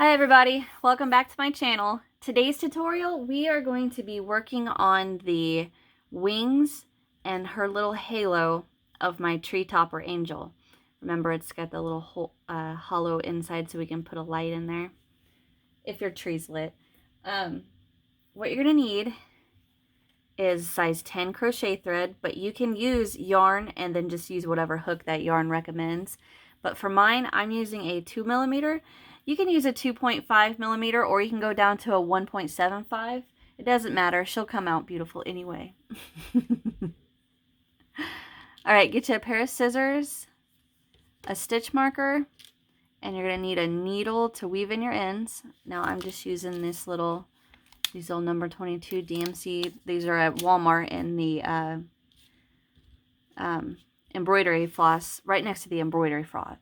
Hi everybody, welcome back to my channel. Today's tutorial, we are going to be working on the wings and her little halo of my treetop or angel. Remember, it's got the little hollow inside so we can put a light in there if your tree's lit. What you're gonna need is size 10 crochet thread, but you can use yarn and then just use whatever hook that yarn recommends. But for mine, I'm using a 2mm. You can use a 2.5mm, or you can go down to a 1.75. It doesn't matter. She'll come out beautiful anyway. All right, get you a pair of scissors, a stitch marker, and you're going to need a needle to weave in your ends. Now I'm just using these little number 22 DMC. These are at Walmart in the embroidery floss, right next to the embroidery floss.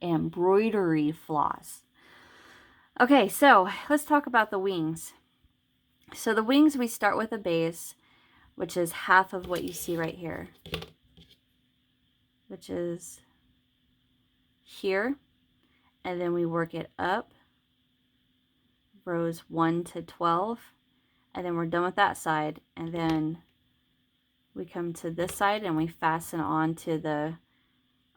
Embroidery floss. Okay, so let's talk about the wings. So the wings, we start with a base, which is half of what you see right here, which is here, and then we work it up, rows 1 to 12, and then we're done with that side, and then we come to this side and we fasten on to the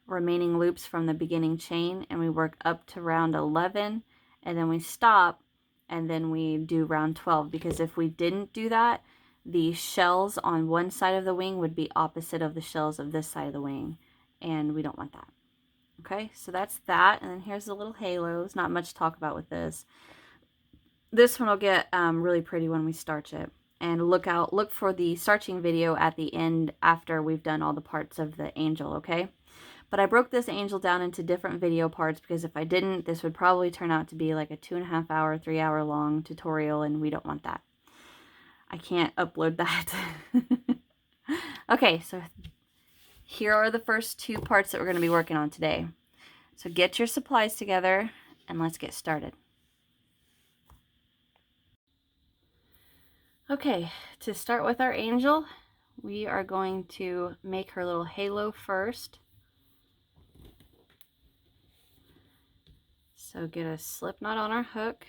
remaining loops from the beginning chain, and we work up to round 11, and then we stop, and then we do round 12, because if we didn't do that, the shells on one side of the wing would be opposite of the shells of this side of the wing, and we don't want that. Okay, so that's that, and then here's the little halos. Not much to talk about with this. This one will get really pretty when we starch it. And look for the starching video at the end after we've done all the parts of the angel, okay? But I broke this angel down into different video parts, because if I didn't, this would probably turn out to be like a 2.5 hour, 3 hour long tutorial, and we don't want that. I can't upload that. Okay, so here are the first two parts that we're going to be working on today. So get your supplies together and let's get started. Okay, to start with our angel, we are going to make her little halo first. So get a slip knot on our hook.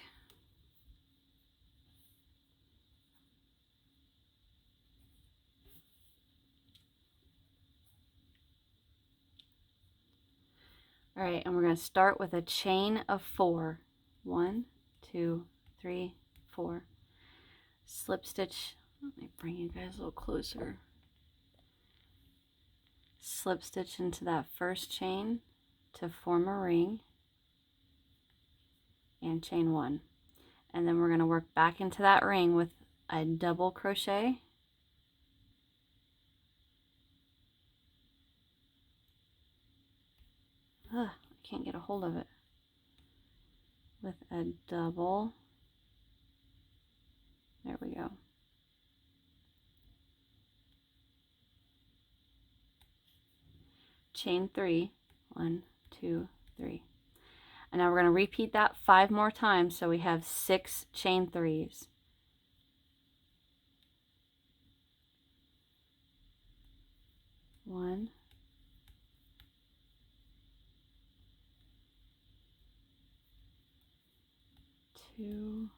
All right, and we're going to start with a chain of 4. 1, 2, 3, 4. Slip stitch. Let me bring you guys a little closer. Slip stitch into that first chain to form a ring, and chain 1. And then we're going to work back into that ring with a double crochet. I can't get a hold of it. With a double. There we go. Chain 3. 1, 2, 3. And now we're going to repeat that 5 more times, so we have 6 chain 3s. One, two.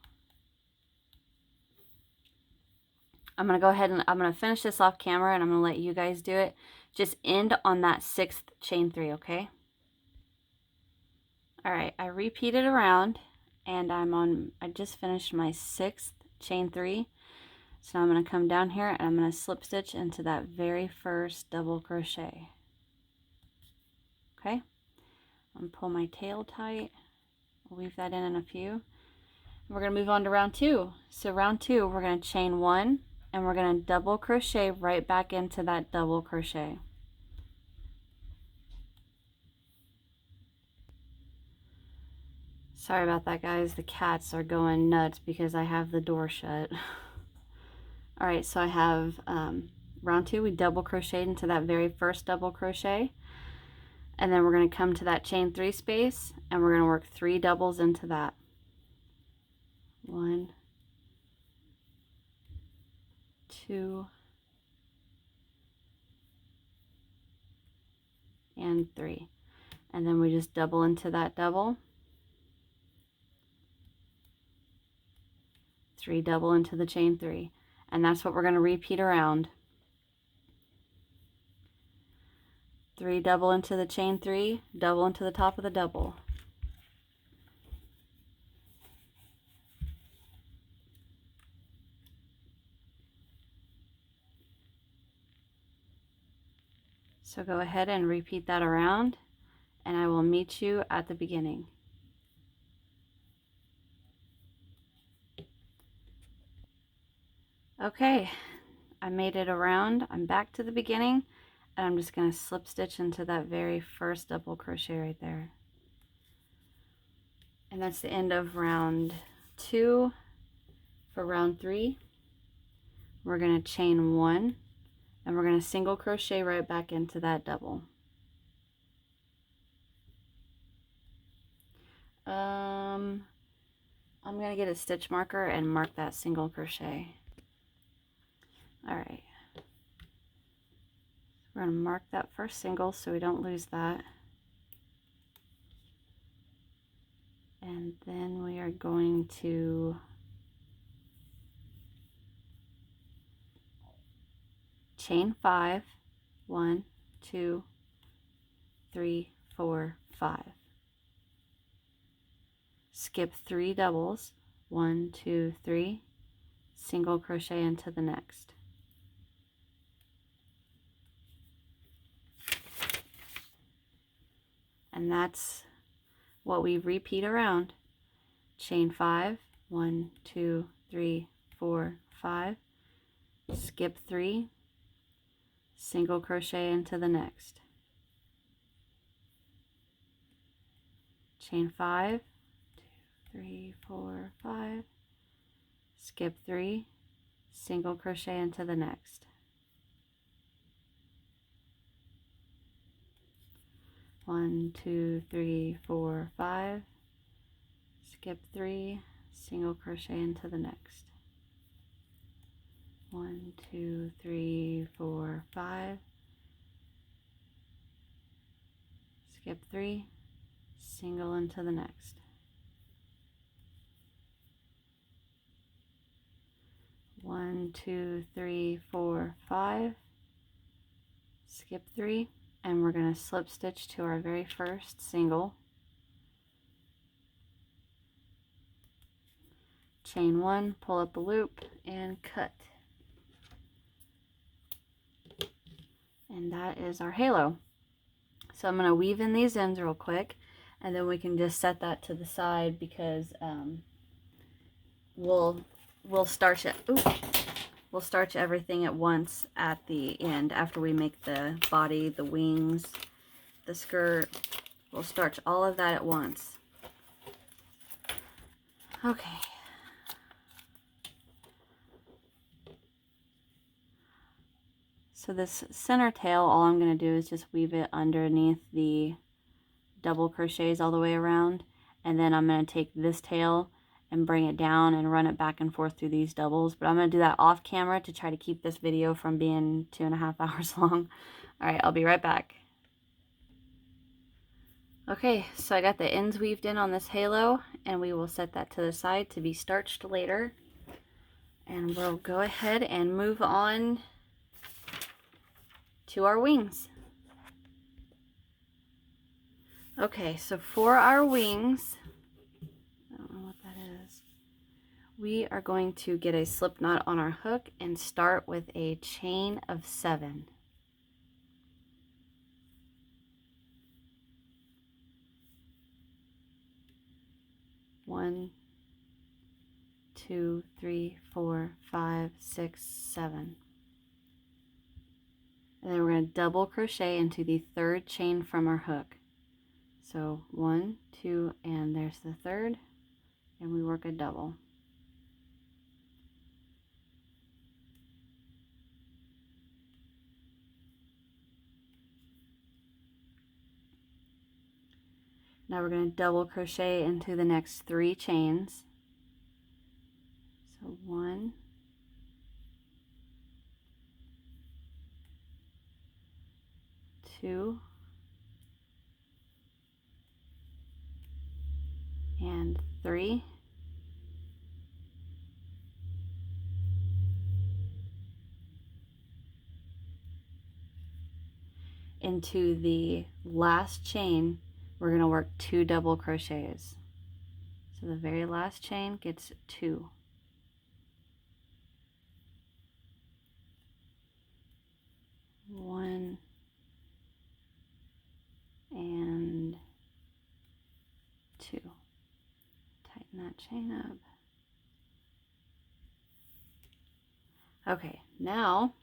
I'm going to go ahead and I'm going to finish this off camera, and I'm going to let you guys do it. Just end on that 6th chain 3, okay? All right, I repeated around, and I just finished my 6th chain 3. So now I'm going to come down here and I'm going to slip stitch into that very first double crochet. Okay, I'm going to pull my tail tight, weave that in a few. We're going to move on to round 2. So round 2, we're going to chain 1, and we're going to double crochet right back into that double crochet. Sorry about that, guys. The cats are going nuts because I have the door shut. All right, so I have round 2, we double crocheted into that very first double crochet, and then we're going to come to that chain 3 space, and we're going to work 3 doubles into that. 1, 2, and 3, and then we just double into that double, 3 double into the chain 3, and that's what we're going to repeat around. 3 double into the chain 3, double into the top of the double. So go ahead and repeat that around, and I will meet you at the beginning. Okay, I made it around. I'm back to the beginning, and I'm just going to slip stitch into that very first double crochet right there. And that's the end of round 2. For round 3, we're going to chain 1, and we're going to single crochet right back into that double. I'm going to get a stitch marker and mark that single crochet. Alright, we're going to mark that first single so we don't lose that. And then we are going to chain 5, 1, 2, 3, 4, 5. Skip 3 doubles, 1, 2, 3, single crochet into the next. And that's what we repeat around. Chain 5, 1, 2, 3, 4, 5, skip 3, single crochet into the next. Chain 5, 2, 3, 4, 5, skip 3, single crochet into the next. 1, 2, 3, 4, 5, skip 3, single crochet into the next. 1, 2, 3, 4, 5, skip 3, single into the next. 1, 2, 3, 4, 5, skip 3, and we're going to slip stitch to our very first single. Chain 1, pull up a loop, and cut. And that is our halo. So I'm going to weave in these ends real quick, and then we can just set that to the side because we'll starch it. Ooh. We'll starch everything at once at the end after we make the body, the wings, the skirt. We'll starch all of that at once. Okay. So this center tail, all I'm going to do is just weave it underneath the double crochets all the way around, and then I'm going to take this tail and bring it down and run it back and forth through these doubles. But I'm going to do that off camera to try to keep this video from being 2.5 hours long. Alright, I'll be right back. Okay, so I got the ends weaved in on this halo, and we will set that to the side to be starched later. And we'll go ahead and move on to our wings. Okay, so for our wings, I don't know what that is. We are going to get a slip knot on our hook and start with a chain of 7. One, 2, 3, 4, 5, 6, 7. And then we're going to double crochet into the 3rd chain from our hook. So 1, 2, and there's the 3rd, and we work a double. Now we're going to double crochet into the next 3 chains. So 1, 2, and 3. into the last chain, we're going to work 2 double crochets. So the very last chain gets 2. One and 2. Tighten that chain up. Okay, now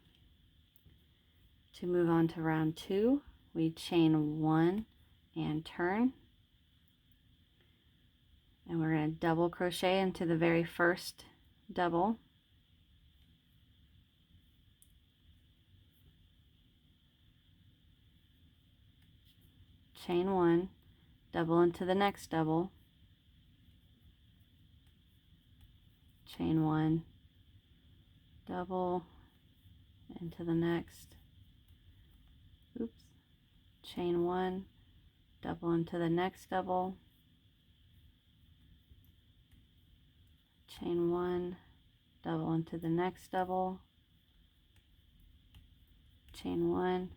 to move on to round 2, we chain 1 and turn. And we're going to double crochet into the very first double. Chain 1, double into the next double. Chain 1, double into the next. Oops. Chain 1, double into the next double. Chain 1, double into the next double. Chain 1,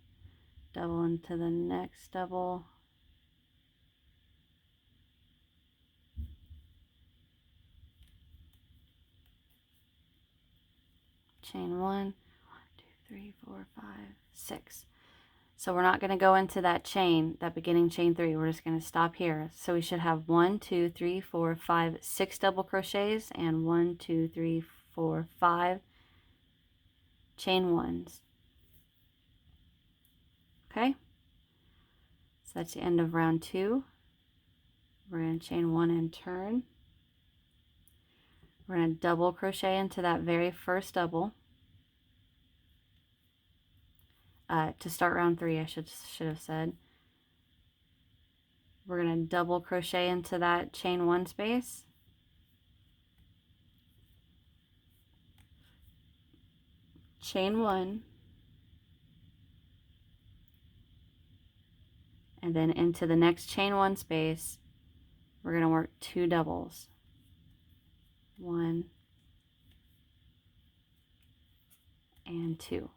double into the next double. Chain 1, 2, 3, 4, 5, 6. So we're not going to go into that chain, that beginning chain 3. We're just going to stop here. So we should have 1, 2, 3, 4, 5, 6 double crochets and 1, 2, 3, 4, 5 chain 1s. Okay? So that's the end of round 2. We're going to chain 1 and turn. We're going to double crochet into that very first double. To start round 3, I should have said. We're going to double crochet into that chain 1 space. Chain 1. And then into the next chain 1 space, we're going to work 2 doubles. 1 and 2.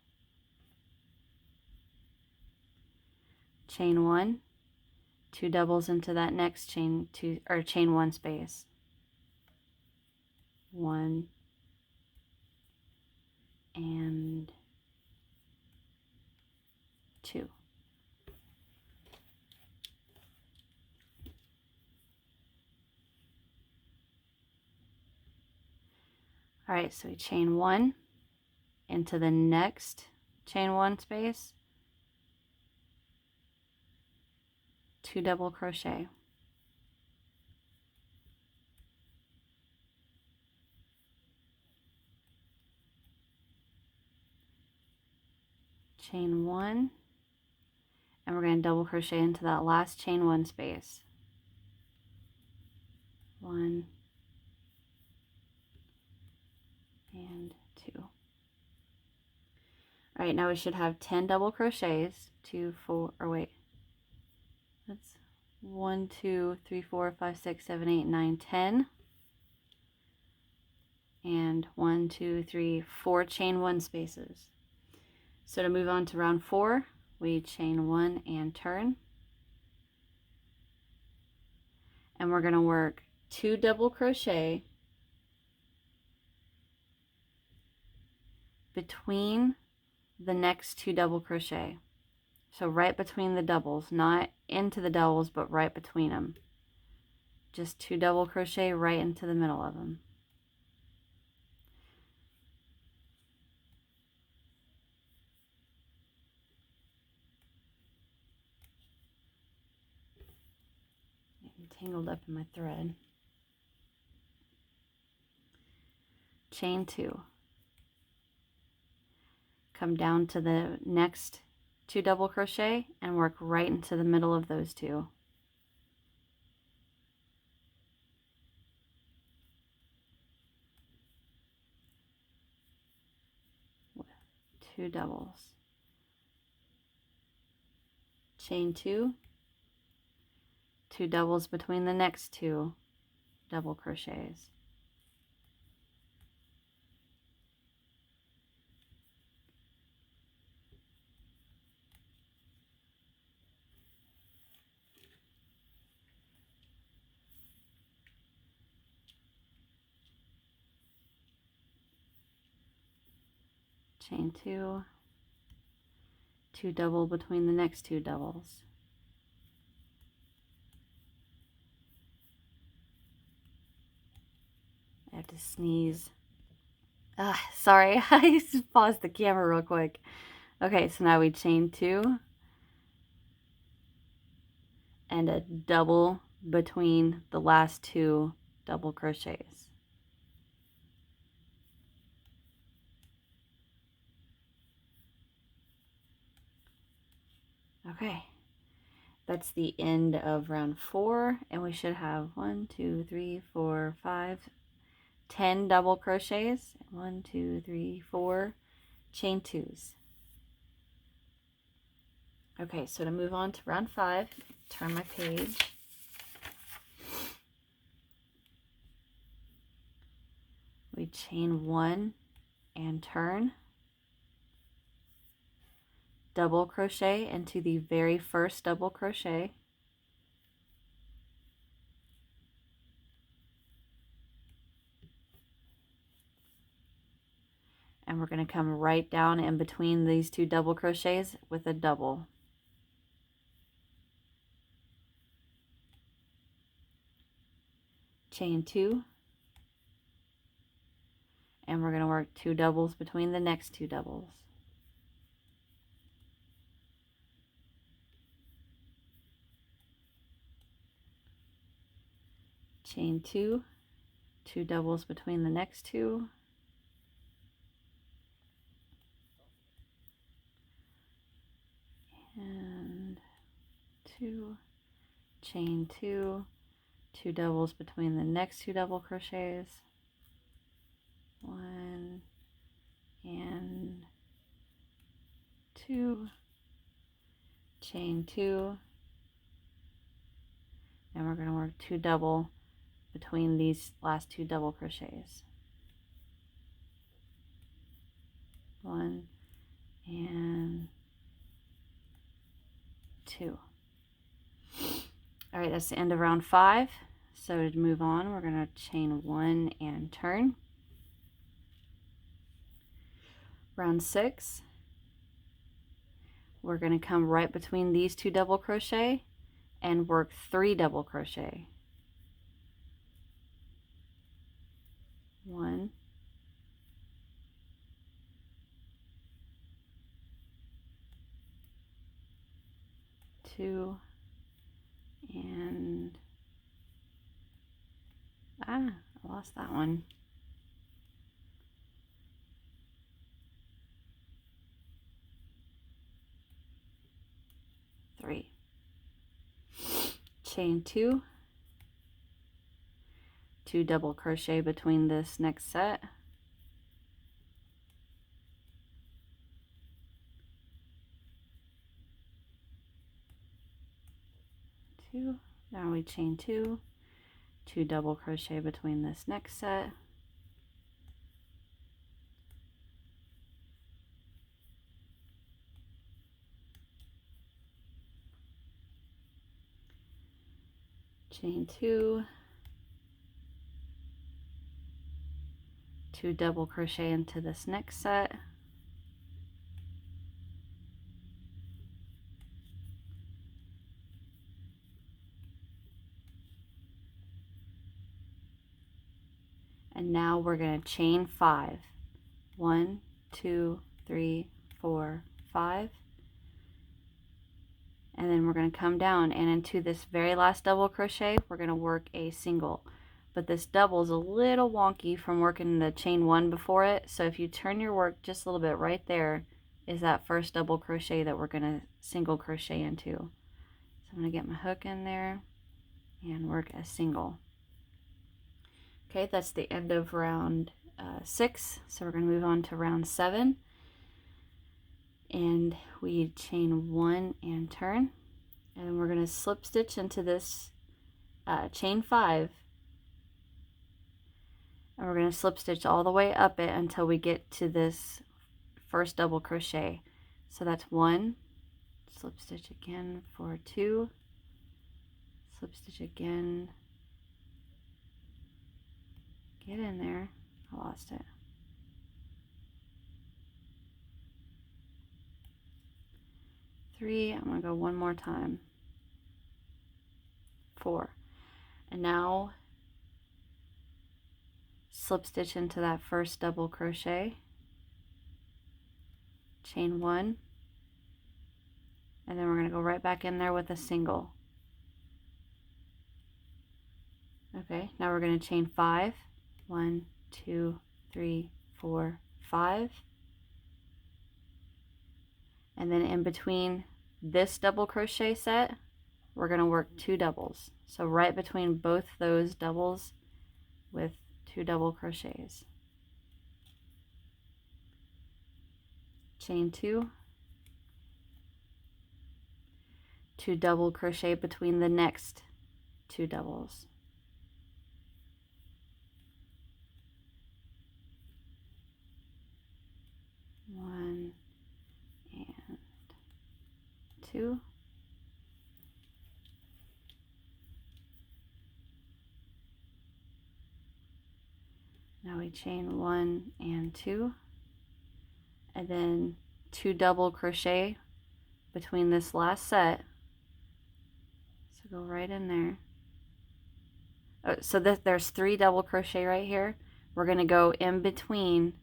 Chain 1, 2 doubles into that next chain 2 or chain 1 space. 1 and 2. All right, so we chain 1 into the next chain 1 space, 2 double crochet. Chain 1, and we're going to double crochet into that last chain 1 space. 1 and 2. All right, now we should have 10 double crochets. 2, 4, or wait, that's 1, 2, 3, 4, 5, 6, 7, 8, 9, 10. And 1, 2, 3, 4 chain 1 spaces. So to move on to round 4, we chain 1 and turn. And we're going to work 2 double crochet between the next 2 double crochet. So right between the doubles, not into the doubles, but right between them. Just 2 double crochet right into the middle of them. I'm tangled up in my thread. Chain 2. Come down to the next 2 double crochet and work right into the middle of those 2. With 2 doubles. Chain 2, 2 doubles between the next 2 double crochets. chain 2, 2 double between the next 2 doubles. I have to sneeze. Sorry, I just paused the camera real quick. Okay, so now we chain 2 and a double between the last 2 double crochets. Okay, that's the end of round 4, and we should have 1, 2, 3, 4, 5, 10 double crochets. 1, 2, 3, 4 chain 2s. Okay, so to move on to round 5, turn my page. We chain 1 and turn, double crochet into the very first double crochet, and we're going to come right down in between these 2 double crochets with a double. Chain 2, and we're going to work 2 doubles between the next 2 doubles. Chain 2, 2 doubles between the next 2, and 2, chain 2, 2 doubles between the next 2 double crochets, 1 and 2, chain 2, and we're going to work 2 double between these last 2 double crochets, 1 and 2. All right, that's the end of round 5. So to move on, we're going to chain 1 and turn. Round 6, we're going to come right between these 2 double crochet and work 3 double crochet. 1, 2, and I lost that one. 3. Chain 2, 2 double crochet between this next set, 2. Now we chain 2, 2 double crochet between this next set, chain 2, 2 double crochet into this next set, and now we're going to chain 5. 1, 2, 3, 4, 5. And then we're going to come down, and into this very last double crochet we're going to work a single, but this double is a little wonky from working the chain 1 before it, so if you turn your work just a little bit, right there is that first double crochet that we're going to single crochet into. So I'm going to get my hook in there and work a single. Okay, that's the end of round 6, so we're going to move on to round 7. And we chain 1 and turn, and we're going to slip stitch into this chain 5, and we're going to slip stitch all the way up it until we get to this first double crochet. So that's 1, slip stitch again for 2, slip stitch again, get in there, I lost it, 3, I'm going to go one more time, 4, and now slip stitch into that first double crochet, chain 1, and then we're going to go right back in there with a single. Okay, now we're going to chain 5, 1, 2, 3, 4, 5, and then in between this double crochet set we're going to work 2 doubles, so right between both those doubles with 2 double crochets, chain 2, 2 double crochet between the next 2 doubles, one and 2, now we chain 1 and 2, and then 2 double crochet between this last set, so go right in there. So there's 3 double crochet right here. We're going to go in between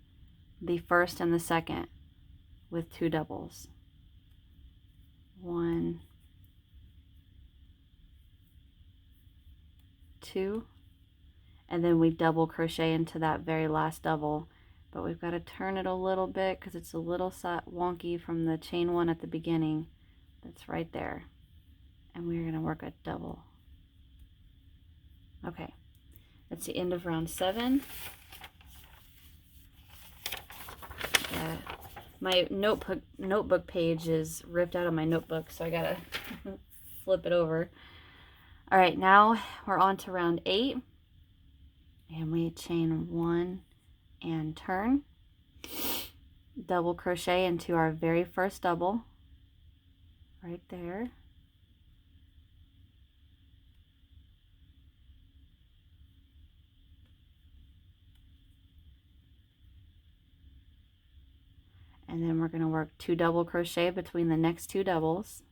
the first and the second with 2 doubles, 1, 2, and then we double crochet into that very last double, but we've got to turn it a little bit because it's a little wonky from the chain 1 at the beginning. That's right there, and we're going to work a double. Okay, that's the end of round 7. My notebook page is ripped out of my notebook, so I gotta flip it over. All right, now we're on to round 8, and we chain 1 and turn, double crochet into our very first double right there, and then we're going to work 2 double crochet between the next 2 doubles,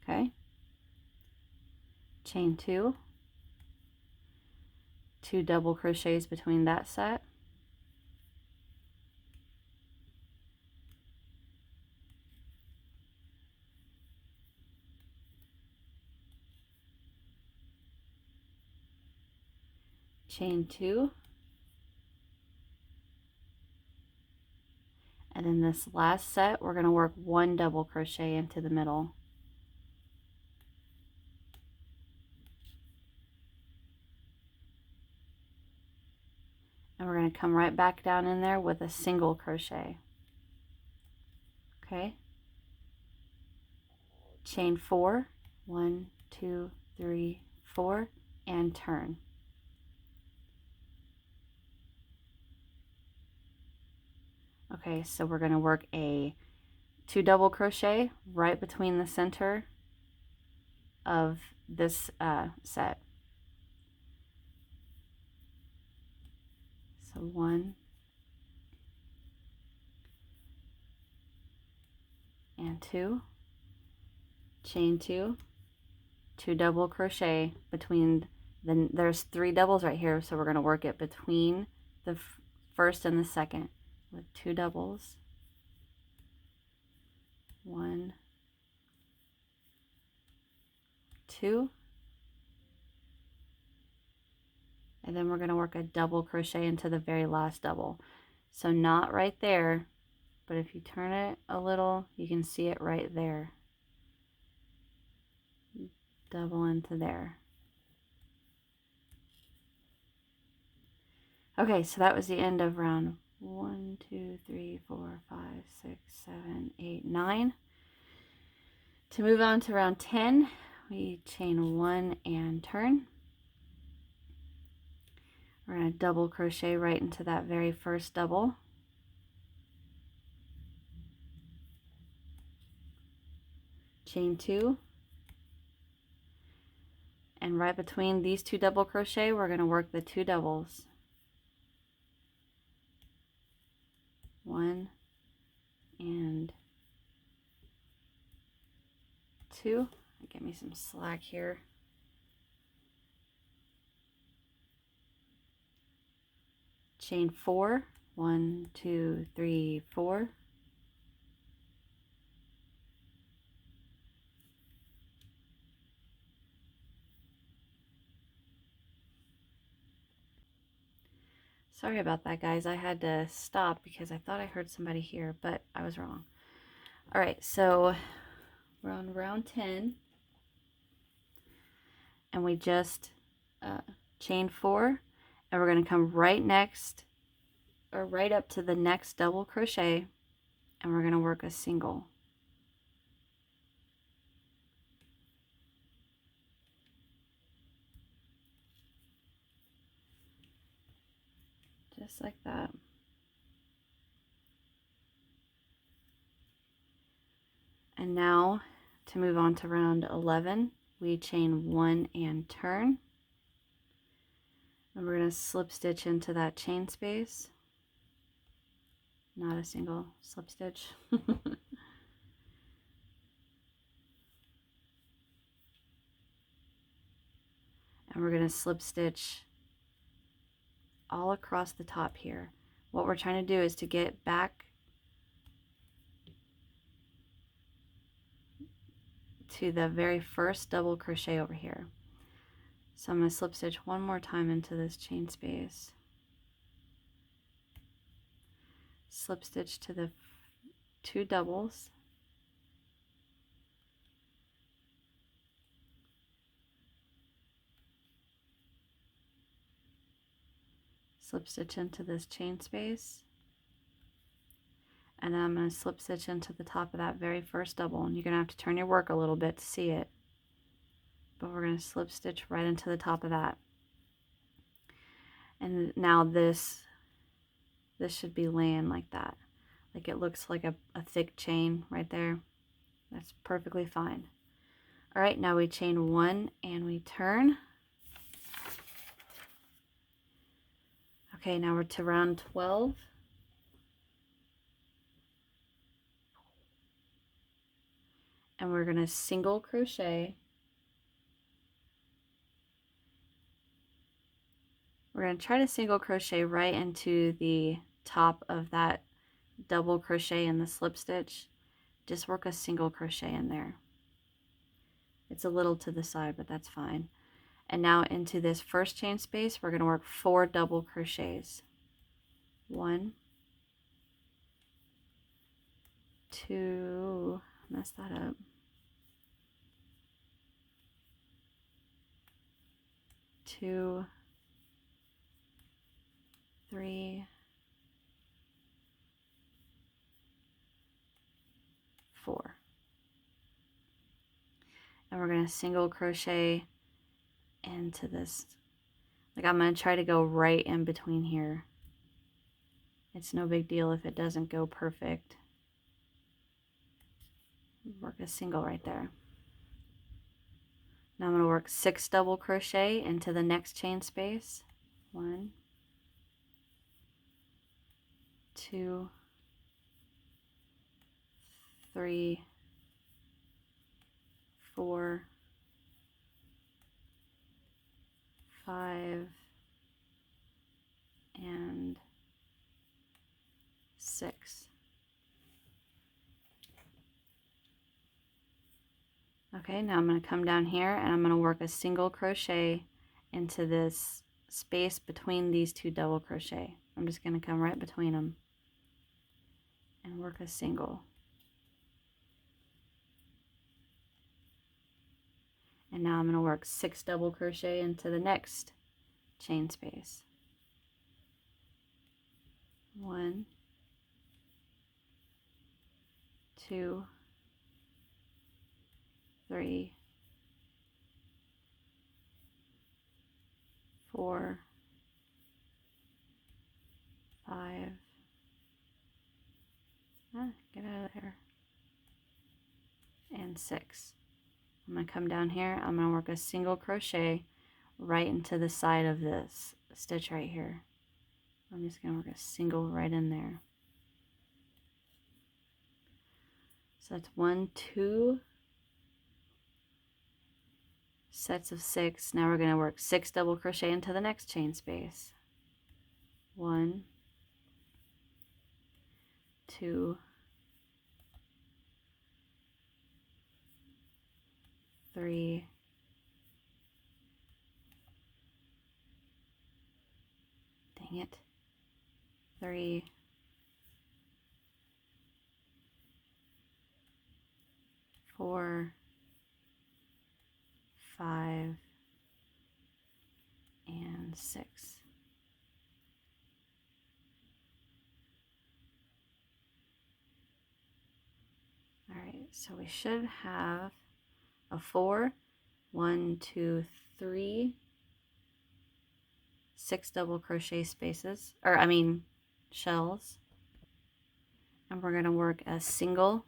okay, chain 2, 2 double crochets between that set, chain 2, and then this last set we're going to work 1 double crochet into the middle, and we're going to come right back down in there with a single crochet. Okay, chain 4, 1, 2, 3, 4, and turn. Okay, so we're going to work a 2 double crochet right between the center of this set. So 1 and 2, chain 2, 2 double crochet between there's 3 doubles right here, so we're going to work it between the first and the second with 2 doubles, 1, 2, and then we're going to work a double crochet into the very last double. So not right there, but if you turn it a little, you can see it right there. Double into there. Okay, so that was the end of round 1, 2, 3, 4, 5, 6, 7, 8, 9. To move on to round 10, we chain 1 and turn. We're going to double crochet right into that very first double. Chain 2. And right between these 2 double crochet, we're going to work the 2 doubles. 1 and 2. Get me some slack here. Chain 4. 1, 2, 3, 4. Sorry about that, guys. I had to stop because I thought I heard somebody here, but I was wrong. All right, so we're on round 10, and we just chain 4, and we're going to come right next, or right up to the next double crochet, and we're going to work a single. Just like that. And now to move on to round 11, we chain 1 and turn. And we're going to slip stitch into that chain space. Not a single slip stitch. And we're going to slip stitch all across the top here. What we're trying to do is to get back to the very first double crochet over here. So I'm going to slip stitch one more time into this chain space. Slip stitch to the 2 doubles. Slip stitch into this chain space, and then I'm going to slip stitch into the top of that very first double, and you're going to have to turn your work a little bit to see it, but we're going to slip stitch right into the top of that. And now this should be laying like that, like it looks like a thick chain right there. That's perfectly fine. All right, now we chain 1 and we turn. Okay, now we're to round 12. And we're going to single crochet. We're going to try to single crochet right into the top of that double crochet in the slip stitch. Just work a single crochet in there. It's a little to the side, but that's fine. And now into this first chain space, we're going to work 4 double crochets. 1, 2, mess that up. 2, 3, 4. And we're going to single crochet into this. Like I'm going to try to go right in between here. It's no big deal if it doesn't go perfect. Work a single right there. Now I'm going to work 6 double crochet into the next chain space. 1, 2, 3, 4, 5, and 6. Okay, now I'm going to come down here and I'm going to work a single crochet into this space between these 2 double crochet. I'm just going to come right between them and work a single. And now I'm going to work 6 double crochet into the next chain space. 1, 2, 3, 4, 5, get out of there, and 6. I'm going to come down here. I'm going to work a single crochet right into the side of this stitch right here. I'm just going to work a single right in there. So that's 1, 2 sets of 6. Now we're going to work 6 double crochet into the next chain space. 1, 2, 3, 3, 4, 5, and 6. All right, so we should have a 4, 1, 2, 3, 6 double crochet spaces, or I mean shells, and we're going to work a single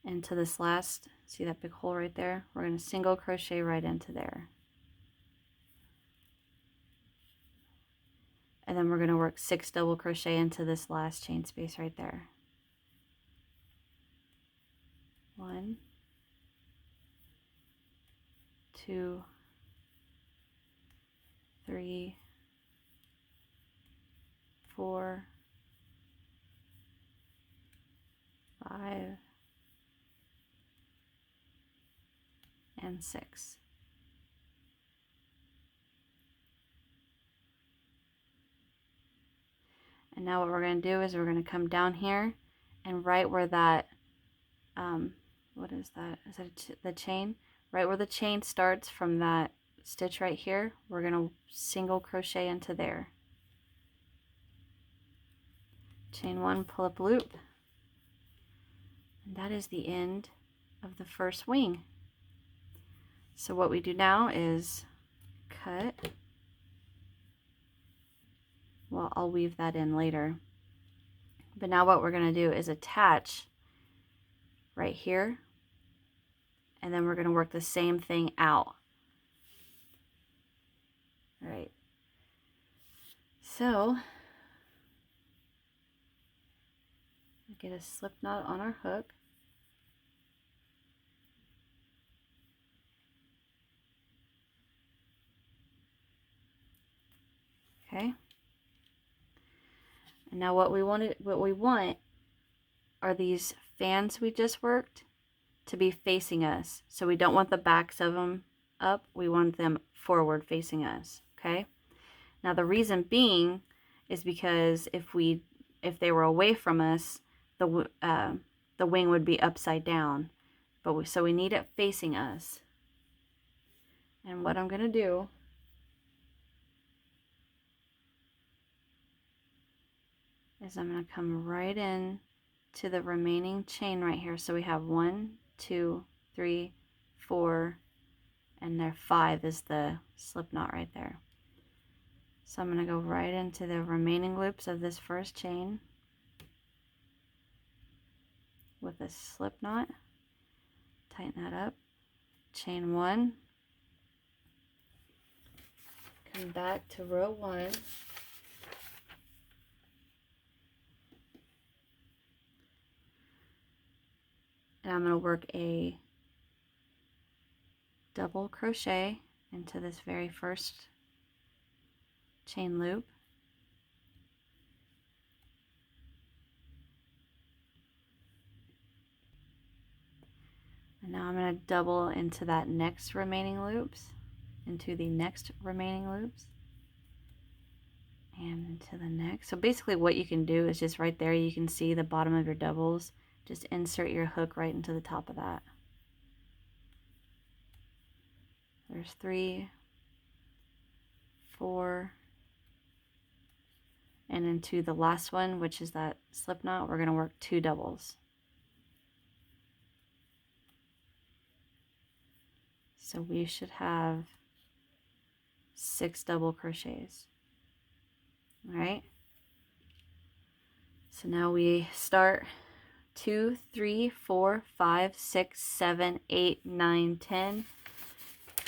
into this last, see that big hole right there? We're going to single crochet right into there. And then we're going to work 6 double crochet into this last chain space right there. 1, 2, 3, 4, 5, and 6. And now what we're going to do is we're going to come down here and right where that, what is that? Is that the chain? Right where the chain starts from that stitch right here, we're going to single crochet into there. Chain 1, pull up a loop. And that is the end of the first wing. So what we do now is cut. Well, I'll weave that in later. But now what we're going to do is attach right here. And then we're going to work the same thing out. All right. So, get a slip knot on our hook. Okay. And now what we want are these fans we just worked to be facing us. So we don't want the backs of them up. We want them forward facing us. Okay. Now the reason being is because if they were away from us, the wing would be upside down. But so we need it facing us. And what I'm going to do is I'm going to come right in to the remaining chain right here. So we have 1, 2, 3, 4, and there 5 is the slip knot right there. So I'm going to go right into the remaining loops of this first chain with a slip knot. Tighten that up. Chain 1. Come back to row 1. And I'm going to work a double crochet into this very first chain loop. And now I'm going to double into that next remaining loops, into the next remaining loops, and into the next. So basically what you can do is just right there, you can see the bottom of your doubles. Just insert your hook right into the top of that. There's 3, 4, and into the last one, which is that slip knot, we're going to work 2 doubles. So we should have 6 double crochets. All right. So now we start 2, 3, 4, 5, 6, 7, 8, 9, 10,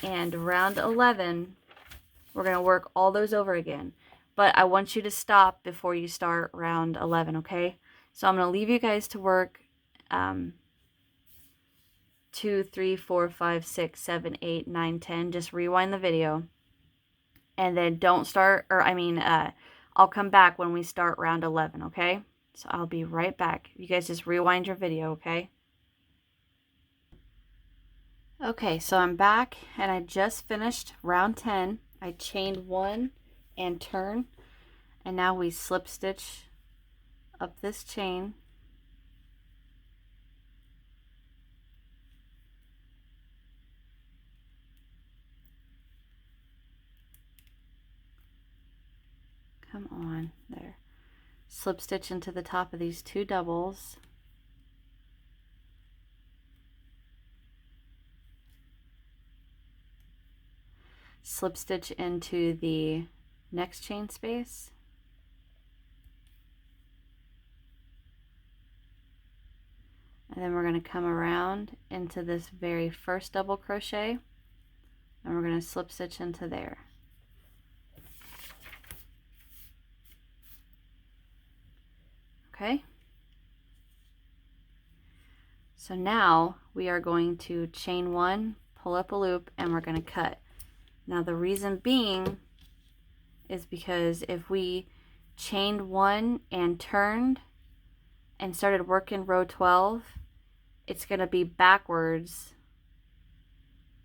and round 11, we're going to work all those over again. But I want you to stop before you start round 11, okay? So I'm going to leave you guys to work 2, 3, 4, 5, 6, 7, 8, 9, 10. Just rewind the video. And then don't start, or I'll come back when we start round 11, okay? So I'll be right back. You guys just rewind your video, okay? Okay, so I'm back and I just finished round 10. I chained 1 and turn, and now we slip stitch up this chain. Come on, there. Slip stitch into the top of these 2 doubles. Slip stitch into the next chain space. And then we're going to come around into this very first double crochet, and we're going to slip stitch into there. Okay? So now we are going to chain 1, pull up a loop, and we're going to cut. Now the reason being is because if we chained 1 and turned and started working row 12, it's going to be backwards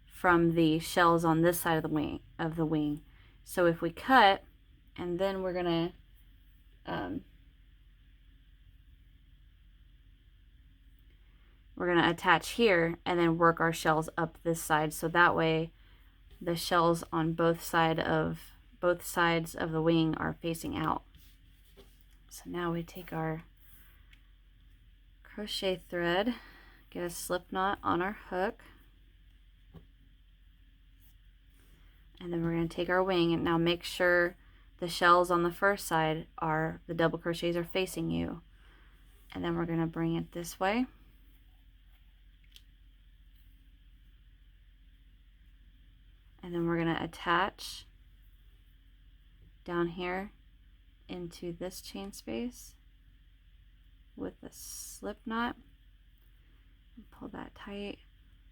from the shells on this side of the wing. So if we cut, and then we're going to attach here and then work our shells up this side, so that way the shells on both sides of the wing are facing out. So now we take our crochet thread, get a slip knot on our hook, and then we're going to take our wing, and now make sure the shells on the first side are, the double crochets are facing you, and then we're going to bring it this way. And then we're going to attach down here into this chain space with a slip knot. Pull that tight.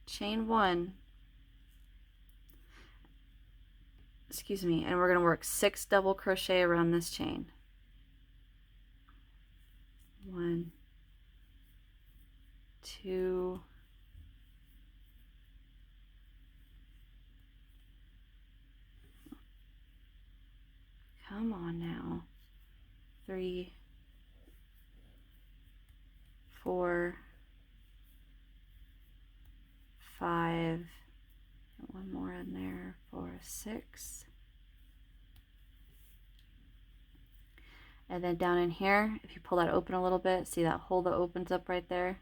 Chain 1. Excuse me. And we're going to work 6 double crochet around this chain. 1, 2, 3, 4, 5, and one more in there for 6. And then down in here, if you pull that open a little bit, see that hole that opens up right there?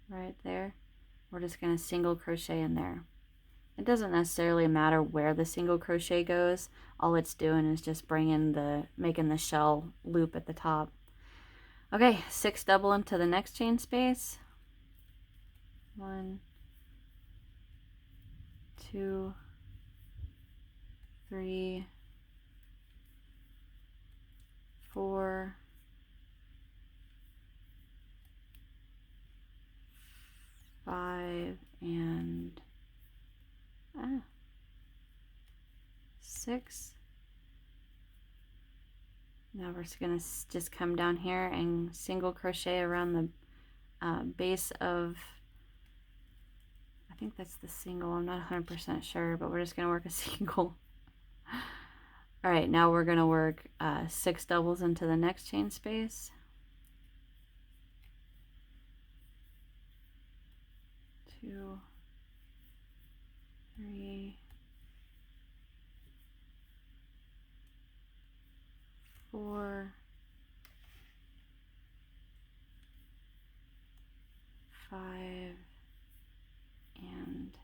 Right there. We're just going to single crochet in there. It doesn't necessarily matter where the single crochet goes. All it's doing is just making the shell loop at the top. Okay, 6 double into the next chain space. 1, 2, 3, 4, 5, and 6. Now we're going to just come down here and single crochet around the base of, I think that's the single, I'm not 100% sure, but we're just going to work a single. Alright, now we're going to work 6 doubles into the next chain space. 2, 3, 4, 5, and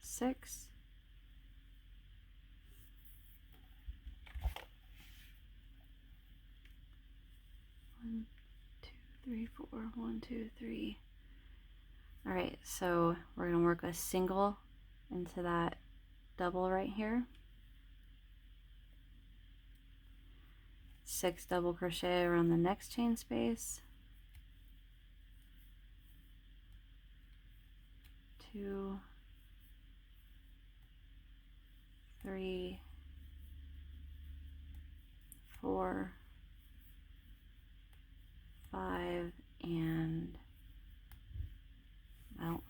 6. 3, 4, 1, 2, 3. All right, so we're gonna work a single into that double right here. 6 double crochet around the next chain space. 2, 3, 4, 5, and well,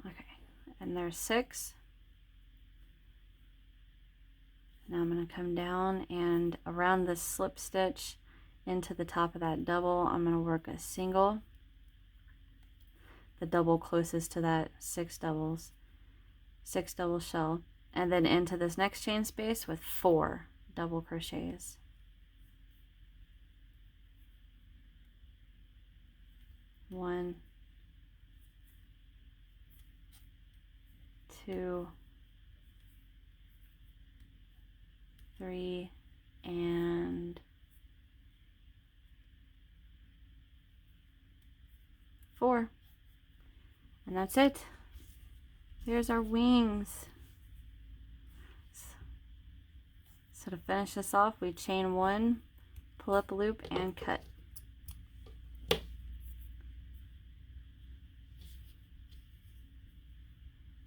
okay, and there's 6. Now I'm going to come down and around this slip stitch into the top of that double, I'm going to work a single, the double closest to that 6 double shell, and then into this next chain space with 4 double crochets. 1, 2, 3, and 4. And that's it. There's our wings. So to finish this off, we chain 1, pull up a loop, and cut.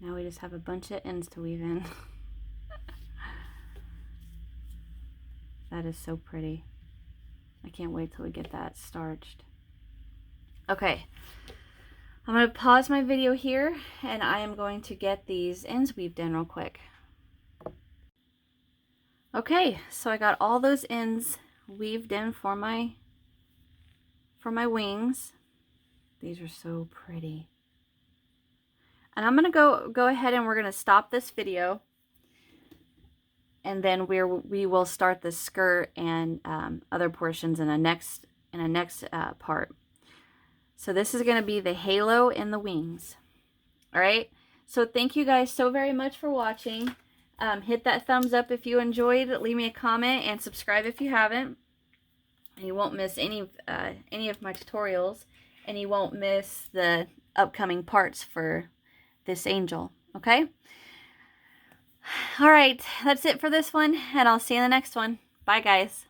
Now we just have a bunch of ends to weave in. That is so pretty. I can't wait till we get that starched. Okay, I'm going to pause my video here and I am going to get these ends weaved in real quick. Okay, so I got all those ends weaved in for my wings. These are so pretty. And I'm going to go ahead and we're going to stop this video. And then we will start the skirt and other portions in a next part. So this is going to be the halo and the wings. All right. So thank you guys so very much for watching. Hit that thumbs up if you enjoyed. Leave me a comment and subscribe if you haven't. And you won't miss any of my tutorials. And you won't miss the upcoming parts for this angel. Okay. All right, that's it for this one, and I'll see you in the next one. Bye, guys.